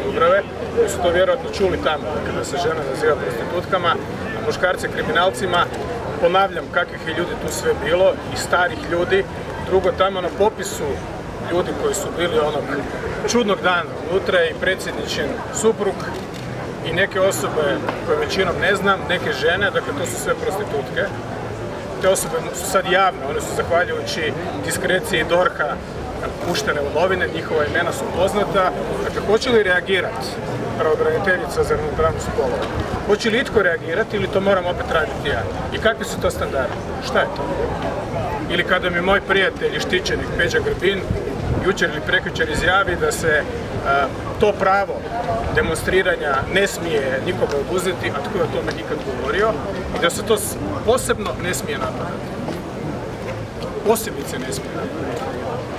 Dubrave, koji su to vjerojatno čuli tamo kada se žena naziva prostitutkama, a muškarce kriminalcima. Ponavljam kakvih je ljudi tu sve bilo i starih ljudi. Drugo, tamo na popisu ljudi koji su bili onog čudnog dana unutra i predsjedničin suprug i neke osobe koje većinom ne znam, neke žene, dakle to su sve prostitutke. Te osobe su sad javne, one su zahvaljujući diskreciji DORH-a puštene u novine, njihova imena su poznata. Dakle, hoće li reagirati pravobraniteljica za ravnopravnost spolova? Hoće li itko reagirati ili to moram opet raditi ja? I kakvi su to standardi? Šta je to? Ili kada mi moj prijatelj i štićenik Peđa Grbin jučer ili prekjučer izjavi da se to pravo demonstriranja ne smije nikome oduzeti, a tko je o tome nikad govorio, i da se to posebno ne smije napadati. Posebice ne smije napadati.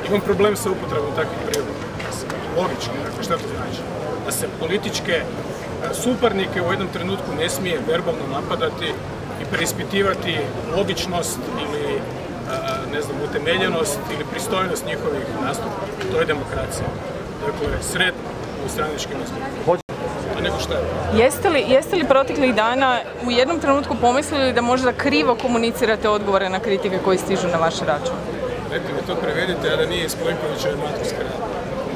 Imam problem sa upotrebom takvih prijedloga. Logično, dakle, šta to znači? Da se političke suparnike u jednom trenutku ne smije verbalno napadati i preispitivati logičnost ili ne znam, utemeljenost ili pristojnost njihovih nastupa. To je demokracija. Dakle, sretno u stranačkim izborima. A nego šta je? Jeste li proteklih dana u jednom trenutku pomislili da možda krivo komunicirate odgovore na kritike koji stižu na vaš račun? Rekli mi to prevedite, a da nije iz Plenkovićeve maturske rade.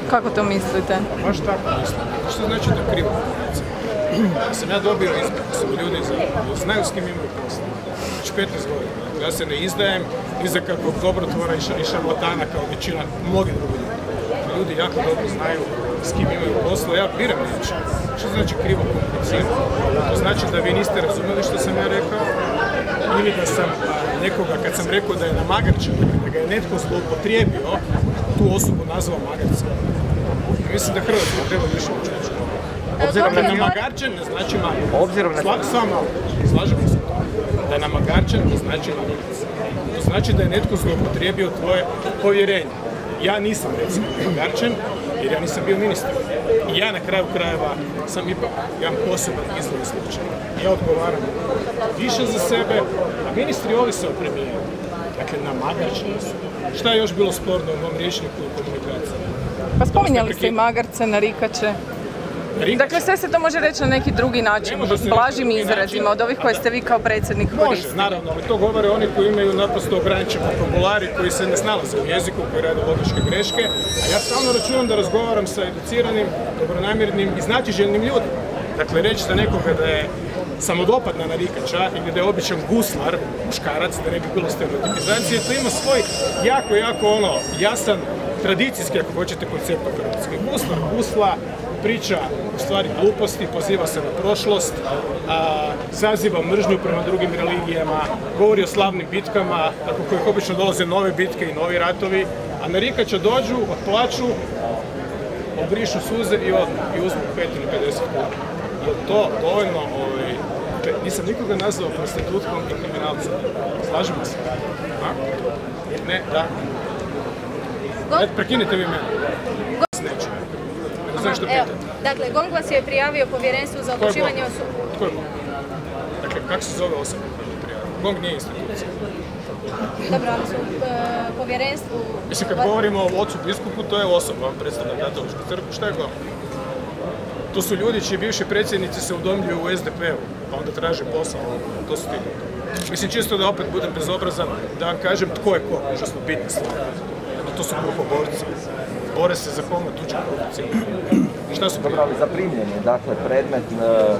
Kako to mislite? Baš tako mislim. Što znači da krivo komunicirate? Sam ja dobio izbor, da su ljudi znaju s kim imaju posla. Već 15 godina. Ja se ne izdajem ni za kakvog dobrotvora i šarlatana kao većina mnogi drugi ljudi. Ljudi jako dobro znaju s kim imaju posla. Ja biram riječi. Što znači krivo komunicirati? To znači da vi niste razumjeli što sam ja rekao ili da sam nekoga, kad sam rekao da je namagarčan, da ga je netko zloupotrijebio, tu osobu nazvao magarcem. Mislim da Hrvatska treba više učiti školu. Obzirom da namagarčan ne znači magarc. Samo malo, slažemo se to. Da namagarčan ne znači magarc. To znači da je netko zloupotrijebio tvoje povjerenje. Ja nisam recimo namagarčan jer ja nisam bio ministar. I ja na kraju krajeva sam ipak jedan poseban izdvojen slučaj. Ja odgovaram više za sebe, a ministri ovise o premijeru. Dakle, namagarčani su. Šta je još bilo sporno u mom rječniku i komunikaciji? Pa spominjali ste i magarce, narikače. Dakle, sve se to može reći na neki drugi način, blažim izrazima od ovih koje ste vi kao predsjednik koristili. Može, naravno, ali to govore oni koji imaju naprosto ograničen vokabular i koji se ne snalaze u jeziku, koji rade logičke greške, a ja stalno računam da razgovaram sa educiranim, dobronamjernim i znatiželjnim ljudima. Dakle, reći za nekoga da je samodopadna narikača ili da je običan guslar, muškarac, da ne bi bilo stereotipizacije, to ima svoj jako jasan, tradicijski, ako hoćete, koncept u Hrvatskoj. Guslar gusla, priča u stvari gluposti, poziva se na prošlost, zaziva mržnju prema drugim religijama, govori o slavnim bitkama, nakon kojih obično dolaze nove bitke i novi ratovi, a narikača dođu, otplaču, obrišu suze i uzmu 5 ili 50 kuna. Je to dovoljno? Nisam nikoga nazvao prostitutkom i kriminalcem. Slažemo se? Ne, da. Prekinite vi mene. Neću. Ne znam što pitate. Dakle, GONG vas je prijavio povjerenstvu za odlučivanje o sudu. Tko je GONG? Dakle, kako se zove osoba koja je prijavio? GONG nije institucija. Dobro, ali su povjerenstvu... Mislim, kad govorimo o ocu biskupu, to je osoba, on predstavlja katoličku crkvu. Šta je GONG? To su ljudi čiji bivši predsjednici se udomljuju u SDP-u, pa onda traže posao. To su ti ljudi. Mislim, čisto da opet budem bezobrazan, da vam kažem tko je ko, užasno bitne stvari. To su grupoborci. Bore se za pomoć tuđe korupcije. Šta su dobro, ali zaprimljen je, dakle, predmet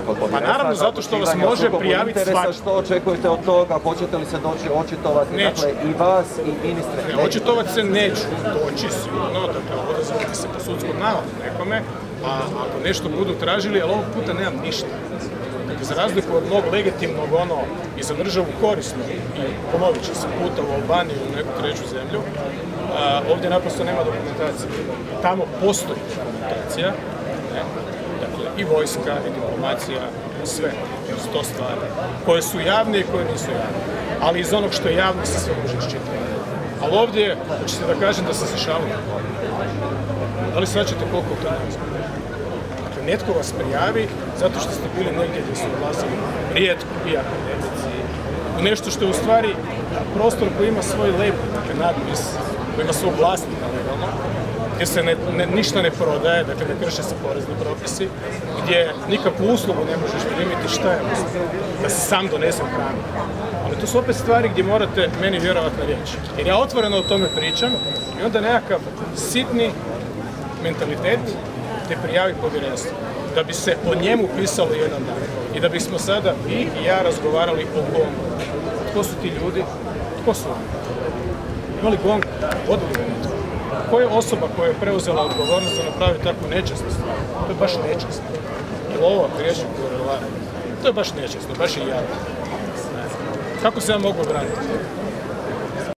kod povjerenstva. Pa naravno, zato što vas može prijaviti svaki. Što očekujete od toga, hoćete li se doći očitovati, neću. Dakle, i vas i ministre? Ne, očitovati se neću, doći sigurno, dakle, odazvati se po sudskom nalogu nekome, a ako nešto budu tražili, ali ovog puta nemam ništa. Dakle, za razliku od mog legitimnog i za državu korisno, i ponovit će se puta u Albaniju ili neku treću zemlju, ovdje naprosto nema dokumentacije. Tamo postoji dokumentacija, dakle, i vojska, i diplomacija, sve, 100 stvari, koje su javne i koje nisu javne. Ali iz onog što je javno se sve može iščitati. Ali ovdje, hoćete da kažem da se šalim. Da li shvaćate koliko to ne? Dakle, netko vas prijavi zato što ste bili negdje gdje su ulazili rijetko i akademici, u nešto što je u stvari prostor koji ima svoj label, dakle, natpis, koji ima svog vlasnika legalno, gdje se ništa ne prodaje, dakle ne krše se porezni propisi, gdje nikakvu uslugu ne možeš primiti, šta je usluga? Da se sam donesem hranu. Ali to su opet stvari gdje morate meni vjerovati na riječ. Jer ja otvoreno o tome pričam i onda nekakav sitni mentalitet te prijavi povjerenstvo. Da bi se o njemu pisalo jedan dan. I da bismo sada vi i ja razgovarali o GONG-u. Tko su ti ljudi? Tko su oni? Imali GONG? Vodili ga netko? Koja je osoba koja je preuzela odgovornost da napravi takvu nečasnu stvar? To je baš nečasno. I ovo riječi korelare. To je baš nečasno, baš je jadno. Kako se ja mogu braniti?